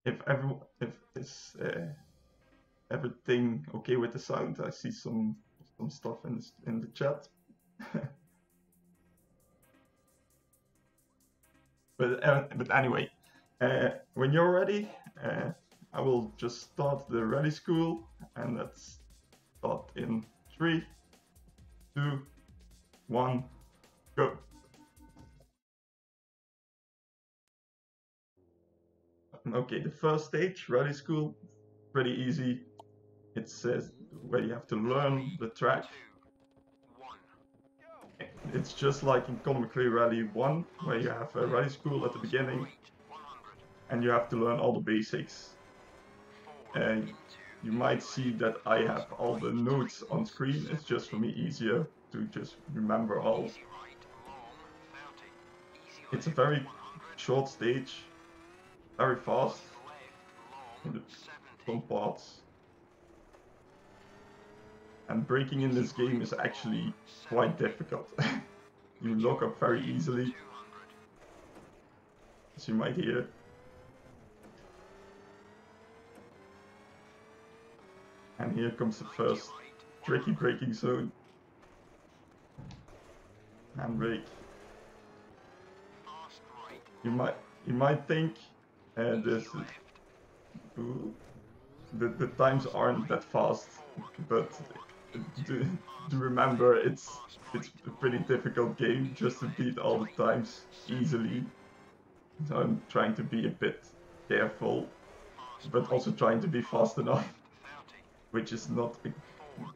if is everything okay with the sound? I see some stuff in the chat. But anyway, when you're ready, I will just start the rally school, and let's start in 3, 2, 1, go. Okay, the first stage, rally school, pretty easy. It says where you have to learn the track. It's just like in Colin McRae Rally 1, where you have a rally school at the beginning, and you have to learn all the basics. And you might see that I have all the notes on screen. It's just for me easier to just remember all. It's a very short stage, very fast in some parts. And braking in this game is actually quite difficult. You lock up very easily, as you might hear. And here comes the first tricky braking zone. Handbrake. You might think the times aren't that fast, but to remember it's a pretty difficult game just to beat all the times easily. So I'm trying to be a bit careful, but also trying to be fast enough, which is not a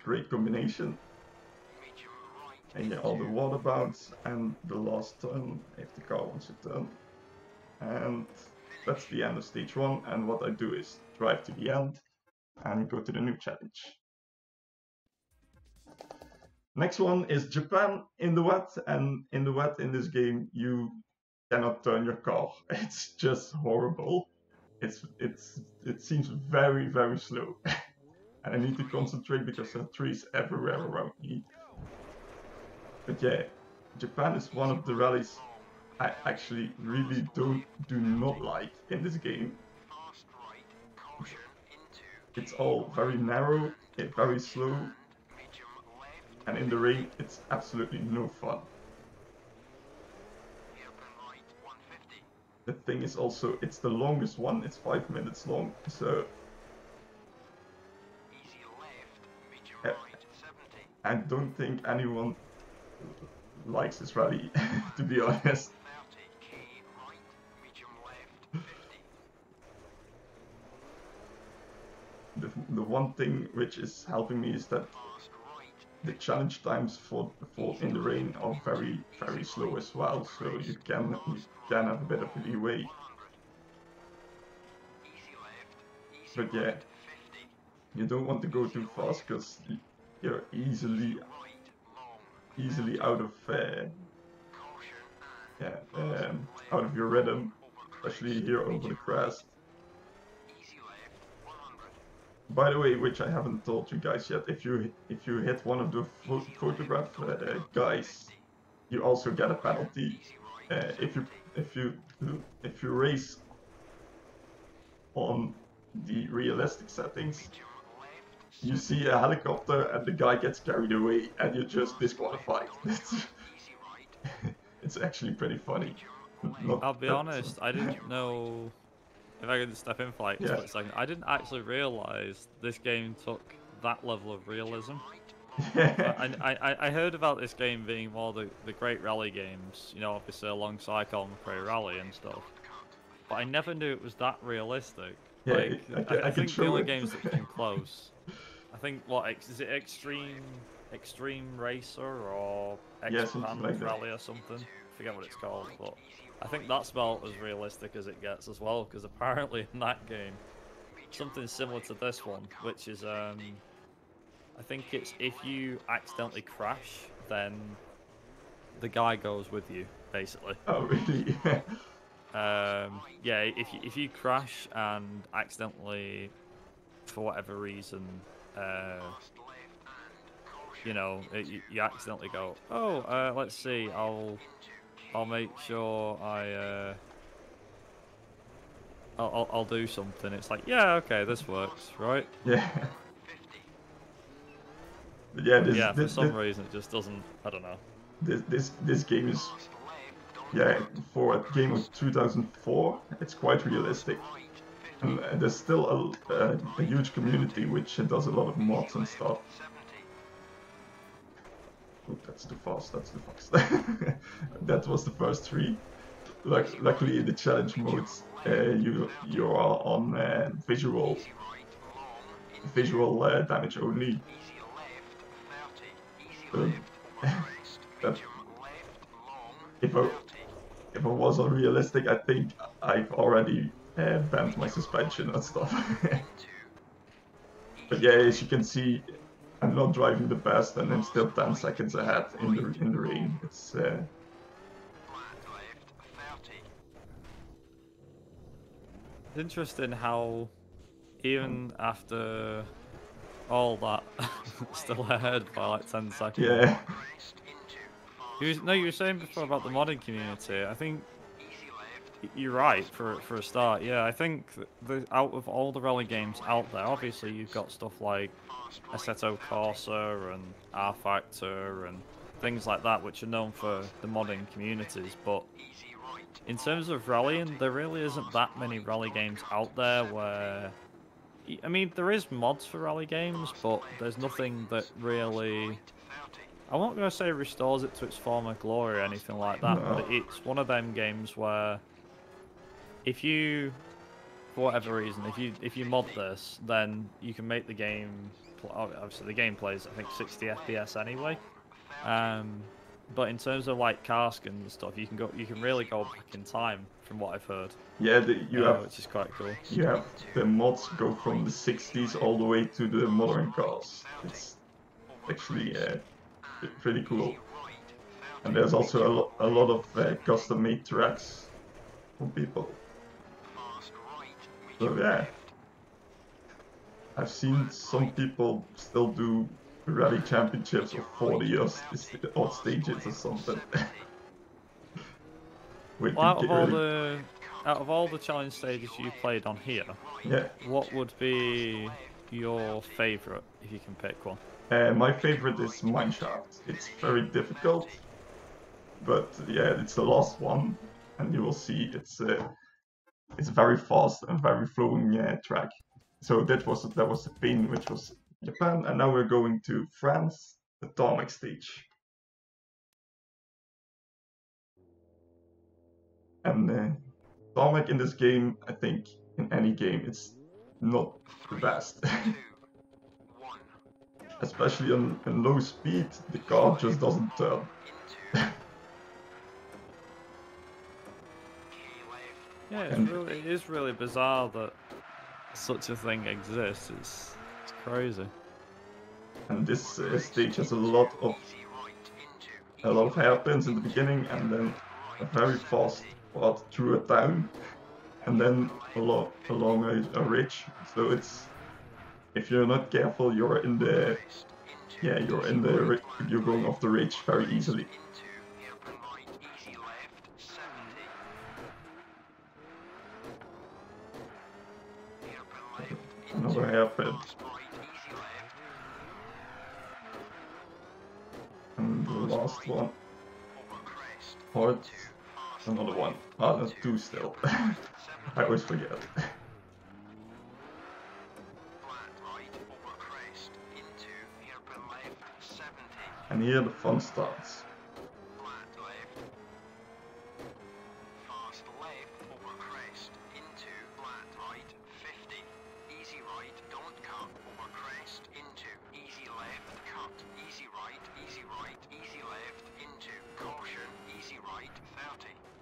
great combination. And yeah, all the water bounce and the last turn if the car wants to turn. And that's the end of stage 1, and what I do is drive to the end and go to the new challenge. Next one is Japan in the wet, and in the wet in this game you cannot turn your car. It's just horrible. It seems very, very slow. And I need to concentrate because there are trees everywhere around me. But yeah, Japan is one of the rallies I actually really do not like in this game. It's all very narrow, very slow, and in the rain it's absolutely no fun. The thing is also, it's the longest one, it's 5 minutes long, so I don't think anyone likes this rally, to be honest. The one thing which is helping me is that the challenge times for in the rain are very, very slow as well, so you can have a bit of leeway. But yeah, you don't want to go too fast because you're easily out of out of your rhythm, especially here over the crest. By the way, which I haven't told you guys yet, if you hit one of the photograph guys, you also get a penalty. If you race on the realistic settings, you see a helicopter and the guy gets carried away and you're just disqualified. It's actually pretty funny. I'll be honest, I didn't know. If I could step in for like a split second, I didn't actually realise this game took that level of realism. I heard about this game being more the great rally games, you know, obviously alongside Colin McRae Rally and stuff. But I never knew it was that realistic. Yeah, like, I think the only it. games that came close, I think, what, is it Extreme Racer or Expand like Rally or something? I forget what it's called, but I think that's about as realistic as it gets as well, because apparently in that game, something similar to this one, which is, I think it's if you accidentally crash, then the guy goes with you, basically. Oh, really? Yeah, if you crash and accidentally, for whatever reason, you know, you accidentally go, oh, let's see, I'll make sure I'll do something. It's like, yeah, okay, this works, right? Yeah. But yeah, Yeah, for some reason it just doesn't. I don't know. This game is, yeah, for a game of 2004, it's quite realistic. And there's still a huge community which does a lot of mods and stuff. Oh, that's too fast, that's too fast. That was the first three. Luckily in the challenge modes, you are on visual damage only. That if I was unrealistic, I think I've already banned my suspension and stuff. But yeah, as you can see, I'm not driving the best, and I'm still 10 seconds ahead in the rain. It's interesting how even after all that, still ahead by like 10 seconds. Yeah. You were saying before about the modding community. I think you're right for a start. Yeah, I think out of all the rally games out there, obviously you've got stuff like Assetto Corsa and R Factor and things like that, which are known for the modding communities. But in terms of rallying, there really isn't that many rally games out there where. I mean, there is mods for rally games, but there's nothing that really. I'm not going to say restores it to its former glory or anything like that, No. but it's one of them games where if you, for whatever reason, if you mod this, then you can make the game. Obviously, the game plays I think 60 FPS anyway. But in terms of like car skins and stuff, you can really go back in time, from what I've heard. Yeah, which is quite cool. You have the mods go from the 60s all the way to the modern cars. It's actually pretty cool. And there's also a lot of custom-made tracks for people. So yeah, I've seen some people still do rally championships of 40 odd stages or something. Well, out of all the challenge stages you played on here, yeah, what would be your favourite if you can pick one? My favorite is Mineshaft. It's very difficult, but yeah, it's the last one, and you will see it's very fast and very flowing track. So that was the Spain, which was Japan, and now we're going to France, the tarmac stage. And tarmac in this game, I think in any game, it's not the best. Especially on low speed, the car just doesn't turn. Yeah, it is really bizarre that such a thing exists. It's crazy. And this stage has a lot of hairpins in the beginning, and then a very fast part through a town, and then along a ridge. So it's, if you're not careful, you're going off the ridge very easily. Another hairpin. And the last one. Hard. Another one. Ah, that's two still. I always forget. And here the fun starts.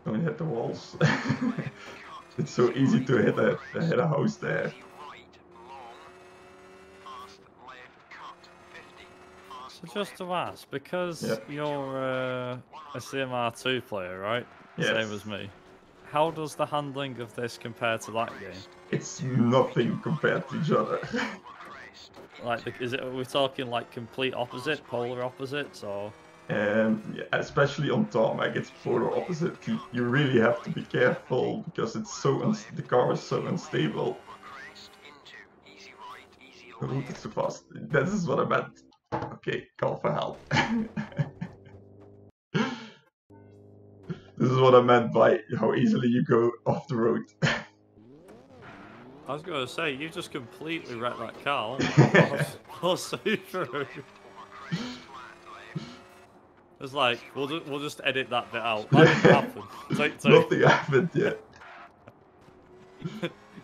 Don't hit the walls. It's so easy to hit a house there. So just to ask, because Yep. you're a CMR2 player, right? Yes. Same as me. How does the handling of this compare to that game? It's nothing compared to each other. Like, are we talking like complete opposite, polar opposites, or? Yeah, especially on tarmac, it's polar opposite. You really have to be careful because it's so the car is so unstable. Oh, that's too fast. This is what I meant. Okay, call for help. This is what I meant by how easily you go off the road. I was going to say, you just completely wrecked that car. I'll see through. It's like, we'll just edit that bit out. That didn't happen. Take two. Nothing happened yet.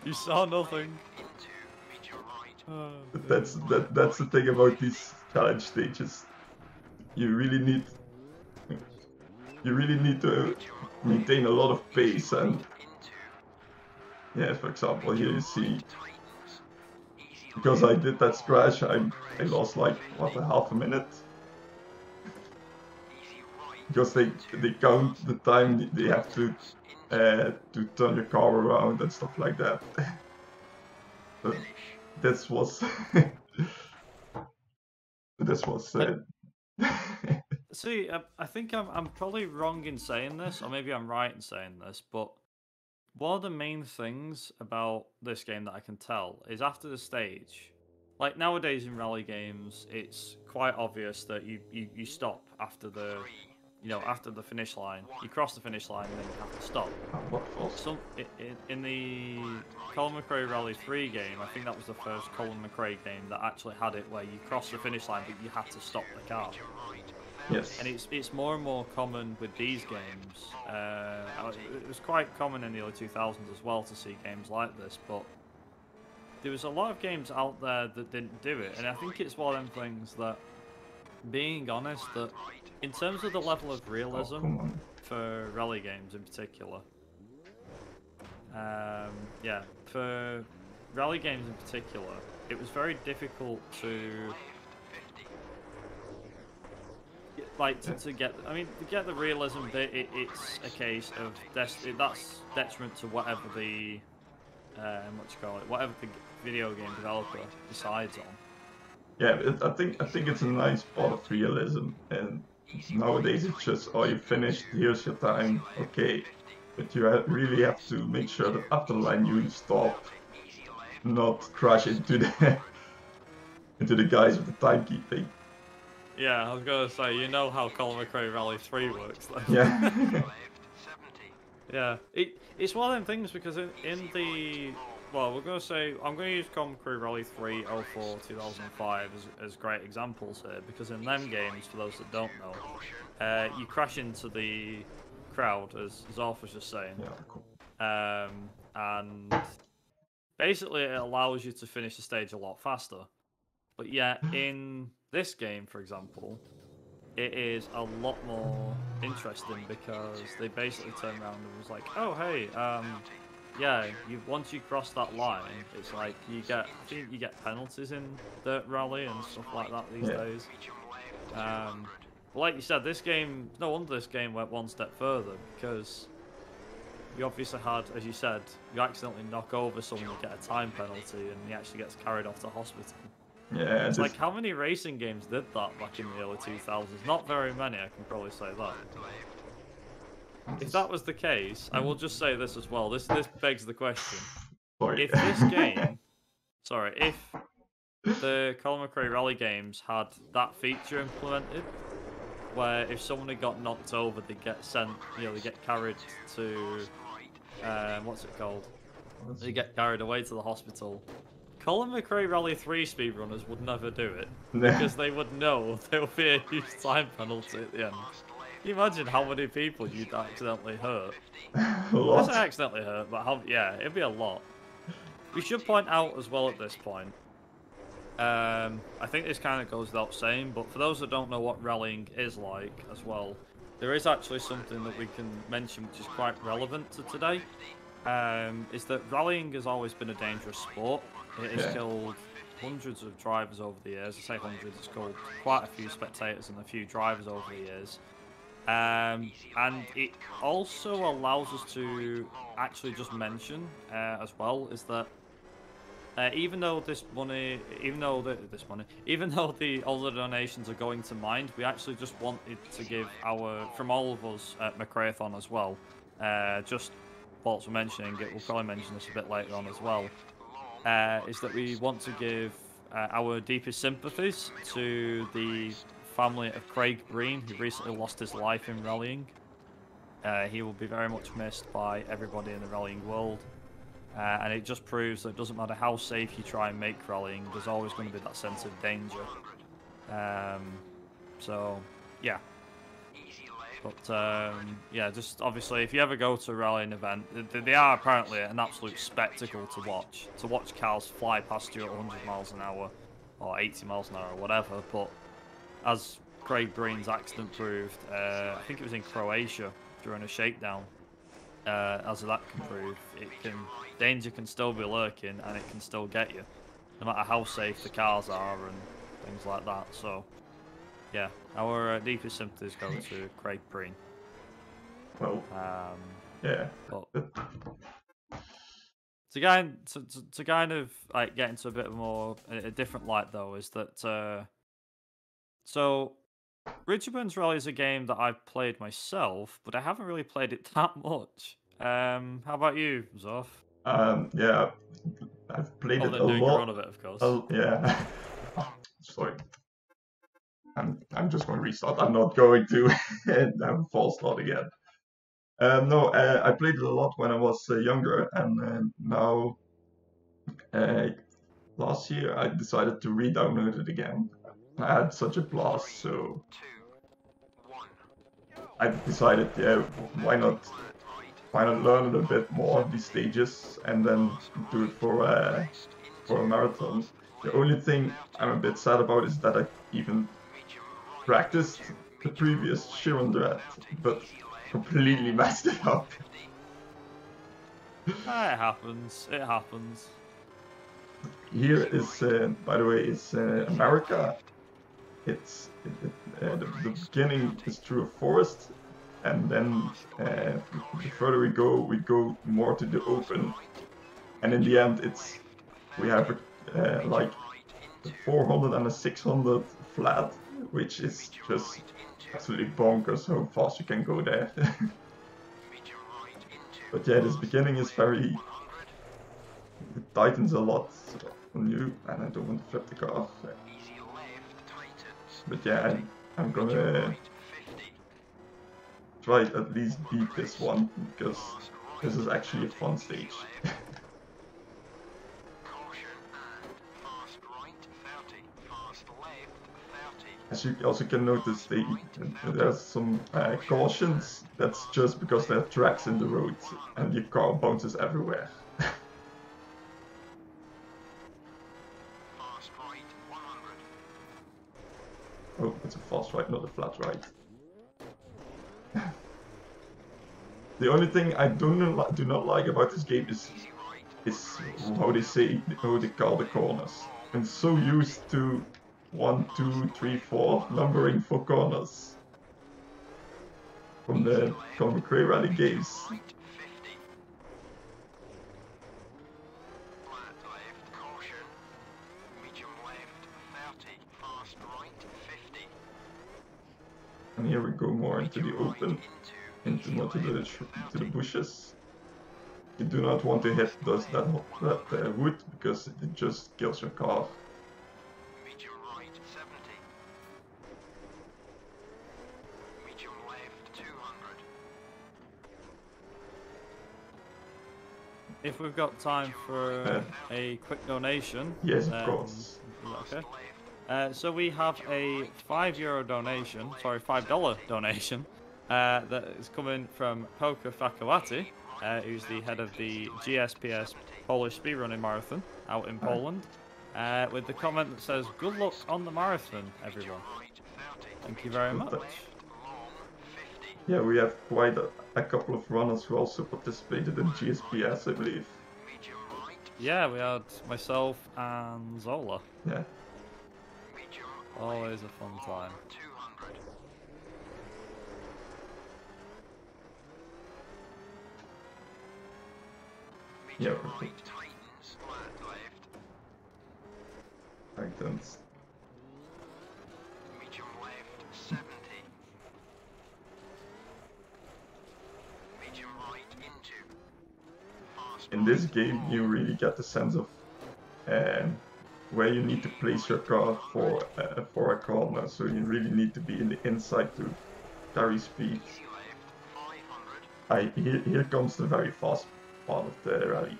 You saw nothing. That's the thing about these challenge stages. You really need to maintain a lot of pace, and yeah, for example, here you see, because I did that crash, I lost like what, a half a minute, because they count the time they have to turn your car around and stuff like that. But this was this was. See, I think I'm probably wrong in saying this, or maybe I'm right in saying this, but one of the main things about this game that I can tell is after the stage, like nowadays in rally games, it's quite obvious that you stop after the, after the finish line. You cross the finish line and then you have to stop. In the Colin McRae Rally 3 game, I think that was the first Colin McRae game that actually had it where you cross the finish line but you had to stop the car. Yes. And it's more and more common with these games. It was quite common in the early 2000s as well to see games like this, but there was a lot of games out there that didn't do it, and I think it's one of them things that, being honest, that in terms of the level of realism for rally games in particular, for rally games in particular, it was very difficult to get the realism bit. It's a case of that's detriment to whatever the whatever the video game developer decides on. Yeah, I think it's a nice part of realism, and nowadays it's just, oh, you finished, here's your time, okay, but you really have to make sure that after the line you stop, not crash into the guys with the timekeeping. Yeah, I was gonna say, you know how Colin McRae Rally 3 works, though. Yeah. Yeah, it's one of them things because in the, well, we're gonna say, I'm gonna use Colin McRae Rally 3, 04, 2005 as great examples here, because in them games, for those that don't know, you crash into the crowd, as Zauf was just saying. Yeah, cool. And basically it allows you to finish the stage a lot faster. But yet, in this game, for example, it is a lot more interesting because they basically turn around and was like, oh, hey, yeah, once you cross that line, it's like I think you get penalties in Dirt Rally and stuff like that these days. But like you said, this game, no wonder this game went one step further, because you obviously had, as you said, you accidentally knock over someone, you get a time penalty, and he actually gets carried off to hospital. Yeah, it's like, how many racing games did that back in the early 2000s? Not very many, I can probably say that. If that was the case, I will just say this as well. This begs the question. Sorry. If this game... Sorry, if the Colin McRae Rally games had that feature implemented, where if someone had got knocked over, they get sent, they get carried to... what's it called? They get carried away to the hospital. Colin McRae Rally 3 speedrunners would never do it, because they would know there would be a huge time penalty at the end. Can you imagine how many people you'd accidentally hurt? A lot. I say accidentally hurt, but yeah, it'd be a lot. We should point out as well at this point, I think this kind of goes without saying, but for those that don't know what rallying is like as well, there is actually something that we can mention which is quite relevant to today, is that rallying has always been a dangerous sport. It has killed hundreds of drivers over the years. I say hundreds, it's killed quite a few spectators and a few drivers over the years. And it also allows us to actually just mention as well, is that even though this money, even though all the donations are going to Mind, we actually just wanted to give from all of us at McRaeathon as well. Just Paul's mentioning it. We'll probably mention this a bit later on as well. Is that we want to give our deepest sympathies to the family of Craig Breen, who recently lost his life in rallying. He will be very much missed by everybody in the rallying world. And it just proves that it doesn't matter how safe you try and make rallying, there's always going to be that sense of danger. So, yeah. But, yeah, just obviously, if you ever go to a rallying event, they are apparently an absolute spectacle to watch. To watch cars fly past you at 100 miles an hour, or 80 miles an hour, or whatever. But as Craig Breen's accident proved, I think it was in Croatia during a shakedown, as that can prove, danger can still be lurking and it can still get you, no matter how safe the cars are and things like that. So, yeah, our deepest sympathies go to Craig Breen. Well, yeah. But to kind of like get into a bit more a different light though, is that so Richard Burns Rally is a game that I've played myself, but I haven't really played it that much. How about you, Zauf? Yeah, I've played it a doing lot. Your own of it, of course. Yeah. Sorry. I'm just going to restart. I'm not going to have a false start again. No, I played it a lot when I was younger, and now last year I decided to re-download it again. I had such a blast, so I decided, yeah, why not learn a bit more of these stages and then do it for a marathon. The only thing I'm a bit sad about is that I even practiced the previous Chiron Dread, but completely messed it up. It happens. It happens. Here is, by the way, is America. It's the beginning is through a forest, and then the further we go more to the open, and in the end, we have like a 400 and a 600 flat, which is just absolutely bonkers how fast you can go there. But yeah, this beginning is it tightens a lot on you, and I don't want to flip the car. But yeah, I'm gonna try to at least beat this one, because this is actually a fun stage. As you also can notice, there's some cautions. That's just because there are tracks in the road and your car bounces everywhere. Oh, it's a fast right, not a flat right. The only thing I do not like about this game is how they call the corners. I'm so used to 1, 2, 3, 4 numbering for corners from the McRae Rally games. And here we go more into the open, more to the bushes. You do not want to hit that wood, because it just kills your car. If we've got time for a quick donation. Yes, of course. Okay. So we have a €5 donation, sorry, $5 donation, that is coming from Poker Fakawati, who's the head of the GSPS Polish Speedrunning Marathon out in Poland, with the comment that says, "Good luck on the marathon, everyone." Thank you very much. Yeah, we have quite a couple of runners who also participated in GSPS, I believe. Yeah, we had myself and Zola. Yeah. Always a fun time. Yeah. turns. Medium left 70. Medium right into. Fast In this right, game, long. you really get the sense of where you need to place your car for a corner. So you really need to be in the inside to carry speed. Easy left 500. Here comes the very fast part of the rally.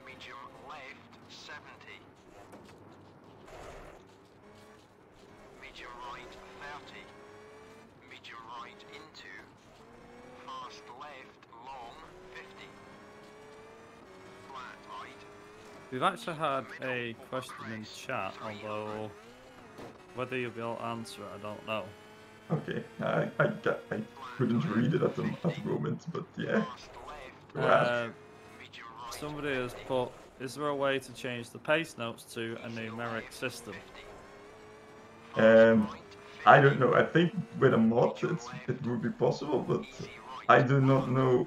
Medium left 70. Medium right 30. Medium right into. Fast left long 50. Flat right. We've actually had a question in chat, although whether you'll be able to answer it, I don't know. Okay, I couldn't read it at the moment, but yeah. Fast left. Go ahead. Medium right Somebody has put, is there a way to change the pace notes to a numeric system? 50. I don't know. I think with a mod it would be possible, but I do not know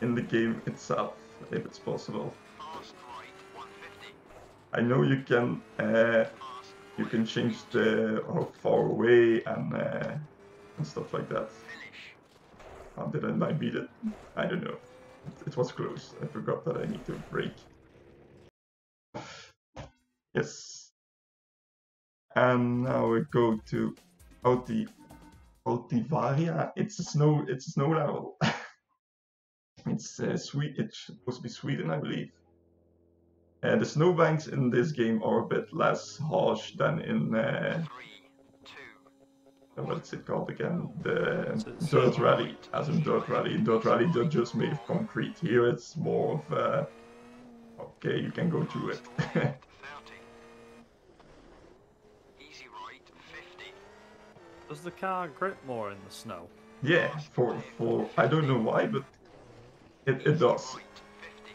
in the game itself if it's possible. Fast right 150. I know you can change the how far away and stuff like that. Finish. How did I beat it? I don't know. It was close. I forgot that I need to brake. Yes. And now we go to Altivaria. It's a snow level. It's sweet. It's supposed to be Sweden, I believe. The snowbanks in this game are a bit less harsh than in 3, 2. what's it called again? The It's Dirt Rally. As in Dirt Rally. In Dirt Rally, they're just made of concrete. Here, it's more of okay, you can go through it. 30. Easy right 50. Does the car grip more in the snow? Yeah, for I don't know why, but it does. Right 50.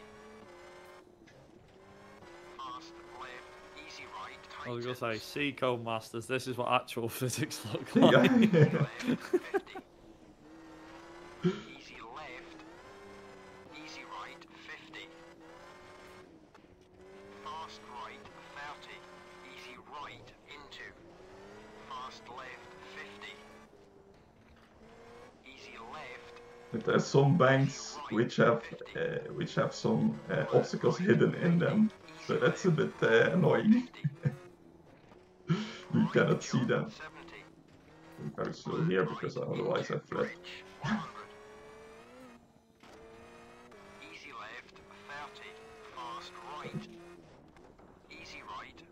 Fast left. Easy right. I was going to say, tightens. C Code Masters, this is what actual physics look Yeah. like. Left 50. Easy left. Easy right 50. Fast right 30. Easy right into. Fast left 50. Easy left. But there's some banks which have some obstacles hidden in them, so that's a bit annoying. You cannot see them. 70. I'm very slow here because otherwise I flip. Bridge 100. Easy left 30. Fast right. Easy right.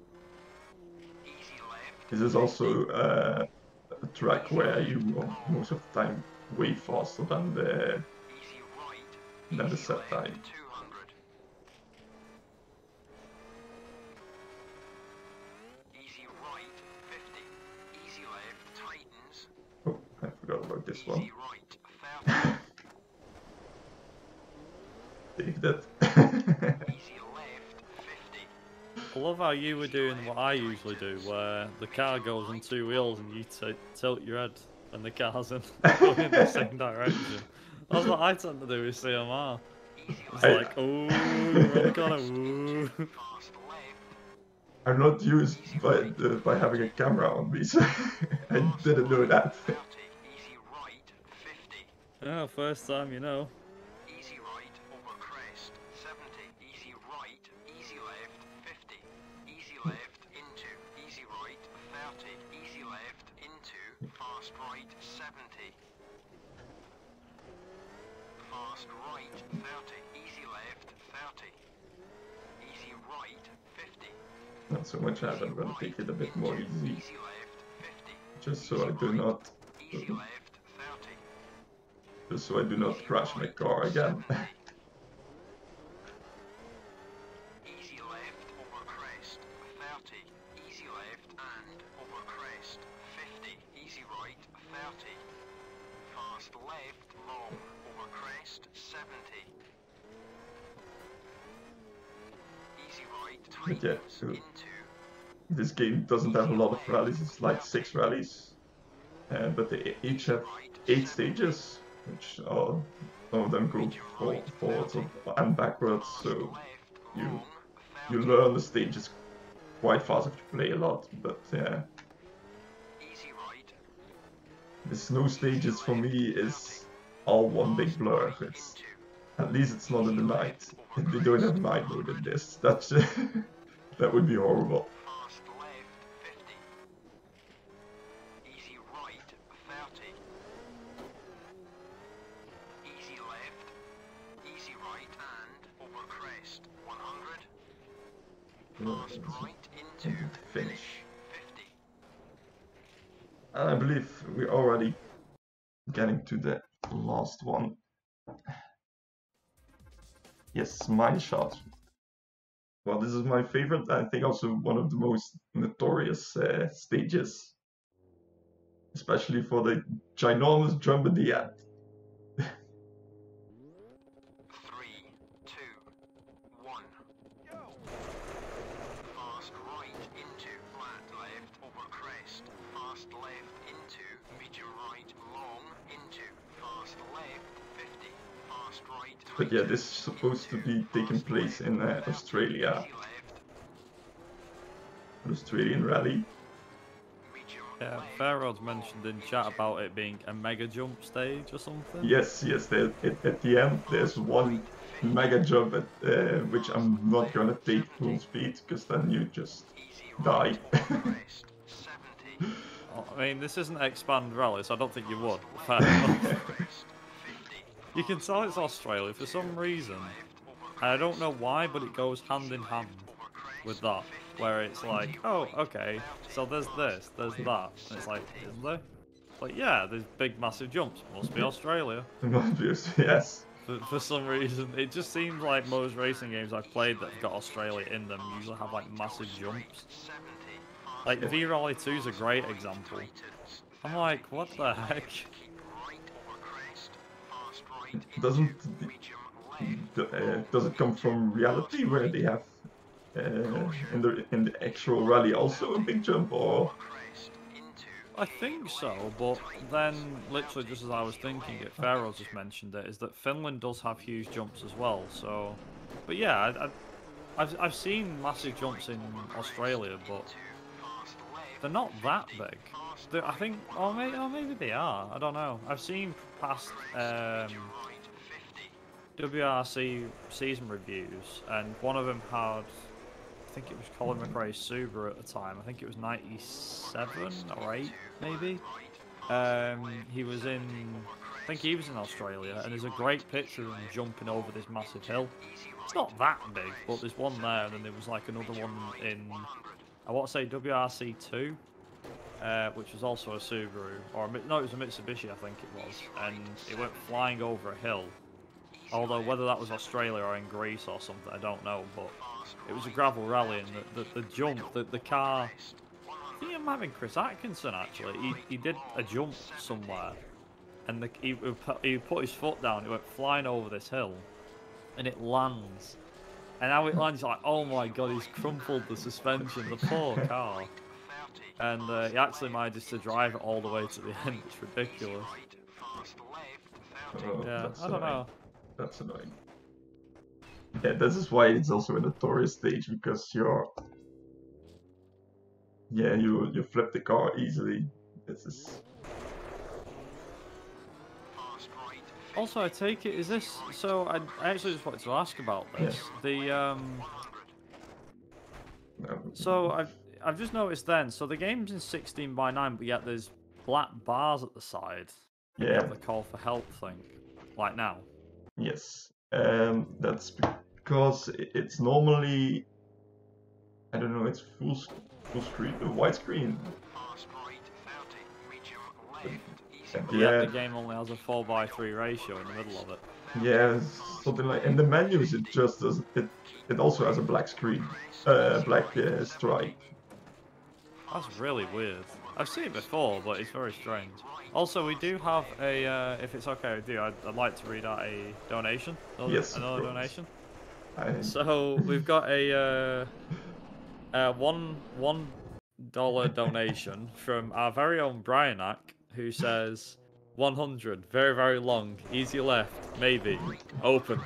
Easy left. This is also a track where you most of the time way faster than the Easy right. set Easy left time. 200. Easy right 50. Easy left tightens. Oh, I forgot about this one. Easy right 30. Take that. Easy left 50. I love how you were doing what I usually do, where the car goes on two wheels and you tilt your head and the car's going in the same direction. That's what I tend to do with CMR. It's like, ooh, you're on the corner, ooh. Fast left. I'm not used by having a camera on me, so I didn't know that. 30. Easy right 50. Yeah, first time, you know. Easy right over crest 70. Easy right. Easy left 50. Easy left into. Easy right 30. Easy left into. Fast right 70. Fast right 30. Easy left 30. Easy right 50. Not so much as I'm gonna take it a bit more easy, Easy left 50. just so I do not, Easy left 30. just so I do not crash my car again. Easy left over crest 30. Easy left and over crest 50. Easy right 30. Fast left long over crest 70. Easy right But yeah, tightens so into. this game doesn't have a lot of rallies. It's like 6 rallies, but they each have 8 stages. which are some of them go forwards and backwards, so you learn the stages quite fast if you play a lot. But yeah, the snow stages for me is all one big blur. It's at least it's not in the night. They don't have night mode in this. That's that would be horrible. Into the finish. And I believe we're already getting to the last one. Yes, mine shot. Well, this is my favorite, I think also one of the most notorious stages. Especially for the ginormous jump at the end. 3, 2, 1. Fast right into flat left over crest. Fast left into medium right long into fast left 50. Fast right. But yeah, this is supposed to be taking place in Australia. An Australian rally. Yeah, Pharaoh's mentioned in chat about it being a mega jump stage or something. Yes, at the end there's one mega jump at, which I'm not gonna take full speed, because then you just die. I mean, this isn't Expand Rally, so I don't think you would. You can tell it's Australia for some reason. I don't know why, but it goes hand in hand with that. Where it's like, oh, okay, so there's this, there's that. And it's like, isn't there? Like, yeah, there's big, massive jumps. Must be Australia. Must be, yes. For some reason, it just seems like most racing games I've played that have got Australia in them usually have, like, massive jumps. Like, V-Rally 2 is a great example. I'm like, what the heck? Does it come from reality where they have in the actual rally also a big jump, or? I think so, but then literally just as I was thinking it, Pharaoh just mentioned it, is that Finland does have huge jumps as well. So, but yeah, I've seen massive jumps in Australia, but they're not that big. I think, or maybe they are. I don't know. I've seen past WRC season reviews, and one of them had, I think it was Colin McRae's Subaru at the time. I think it was 97 or 8, maybe. He was in, I think he was in Australia, and there's a great picture of him jumping over this massive hill. It's not that big, but there's one there, and then there was like another one in, I want to say WRC 2, which was also a Subaru, or no, it was a Mitsubishi, I think it was, and it went flying over a hill. Although whether that was Australia or in Greece or something, I don't know, but it was a gravel rally, and the jump, the car, I think it might have been Chris Atkinson actually, he did a jump somewhere, and he put his foot down, it went flying over this hill, and it lands. And how it lands, like, oh my god, he's crumpled the suspension, the poor car. And he actually manages to drive it all the way to the end, it's ridiculous. Oh, yeah, I don't know. That's annoying. Yeah, this is why it's also a notorious stage, because you flip the car easily. This is. Also, I take it, is this, so I actually just wanted to ask about this. Yeah. So I've just noticed then, so the game's in 16:9, but yet there's black bars at the side. Yeah. The call for help thing, like now. Yes, that's because it's normally, I don't know, it's full screen, widescreen. Yeah, the game only has a 4:3 ratio in the middle of it. Yeah, something like. In the menus, it just does. It also has a black screen, black stripe. That's really weird. I've seen it before, but it's very strange. Also, we do have a, if it's okay with you, I'd like to read out a donation. Yes, another donation. So we've got a $1 donation from our very own Brianac, who says, 100. Very, very long. Easy left. Maybe. Open.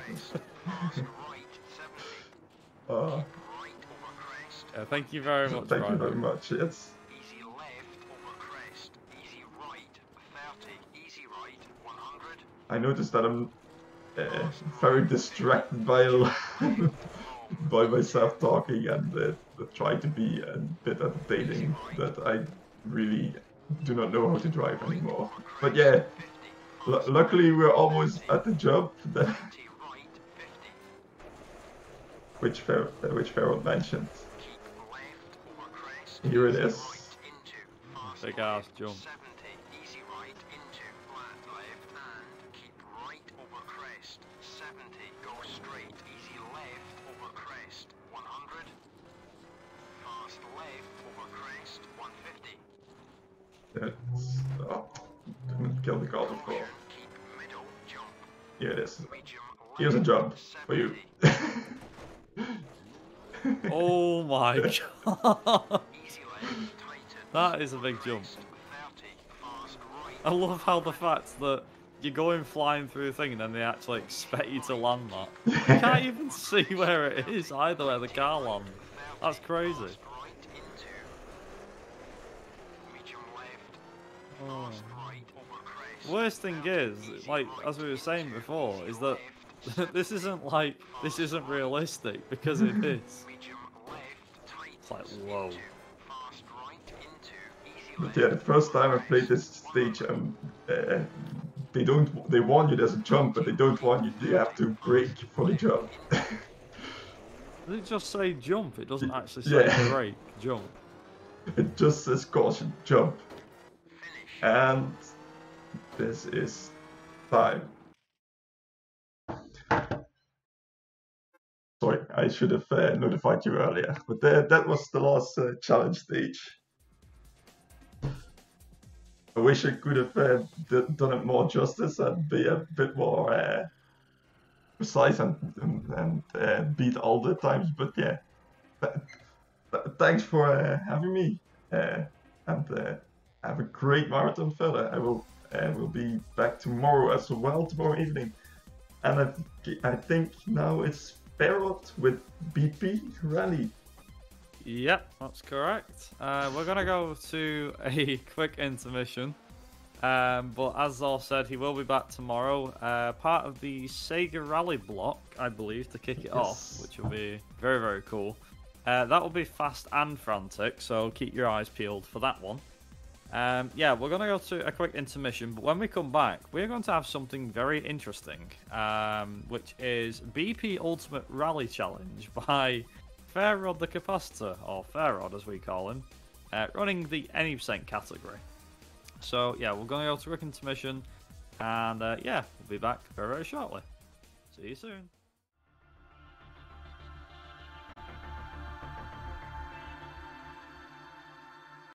Thank you very much, Thank you Ryder. very much. Yes. Easy left over crest. Easy right 30. Easy right 100. I noticed that I'm very distracted by by myself talking and trying to be a bit entertaining. That I really do not know how to drive anymore. But yeah, luckily we're almost at the jump that which Farrell mentioned. Here it is. Big ass jump. Easy right into flat left and keep right over crest. 70. Go straight. Easy left over crest. 100. Fast left over crest. 150. That's didn't kill the god of course. Keep middle jump. Here it is. Medium Here's a jump for you. Oh my god. Easy left tighten. That is a big jump. 30. Fast right. I love how the fact that you're going flying through the thing and then they actually expect you to land that. You can't even see where it is either, where the car lands. That's crazy. Right into medium left. Oh. Fast right over crest. Worst thing is, like, as we were saying before, is that this isn't realistic, because it is. Medium left tight. It's like, whoa. Fast right into easy But left. yeah, the first time I played this stage, they warn you there's a jump, but they don't warn you have to brake for the jump. Does it just say jump? It doesn't actually say Yeah. brake, jump. It just says caution, jump. And this is time. Sorry, I should have notified you earlier, but that was the last challenge stage. I wish I could have done it more justice and be a bit more precise and beat all the times, but yeah. Thanks for having me, and have a great marathon further. I will be back tomorrow as well, tomorrow evening. And I think now it's Ferrot with BP Rally. Yep, that's correct. We're going to go to a quick intermission. But as Zauf said, he will be back tomorrow. Part of the Sega Rally block, I believe, to kick it off, which will be very, very cool. That will be fast and frantic, so keep your eyes peeled for that one. Yeah, we're going to go to a quick intermission, but when we come back, we're going to have something very interesting, which is BP Ultimate Rally Challenge by Fairrod the Capacitor, or Fairrod as we call him, running the any percent category. So yeah, we're going to go to a quick intermission, and yeah, we'll be back very, very shortly. See you soon.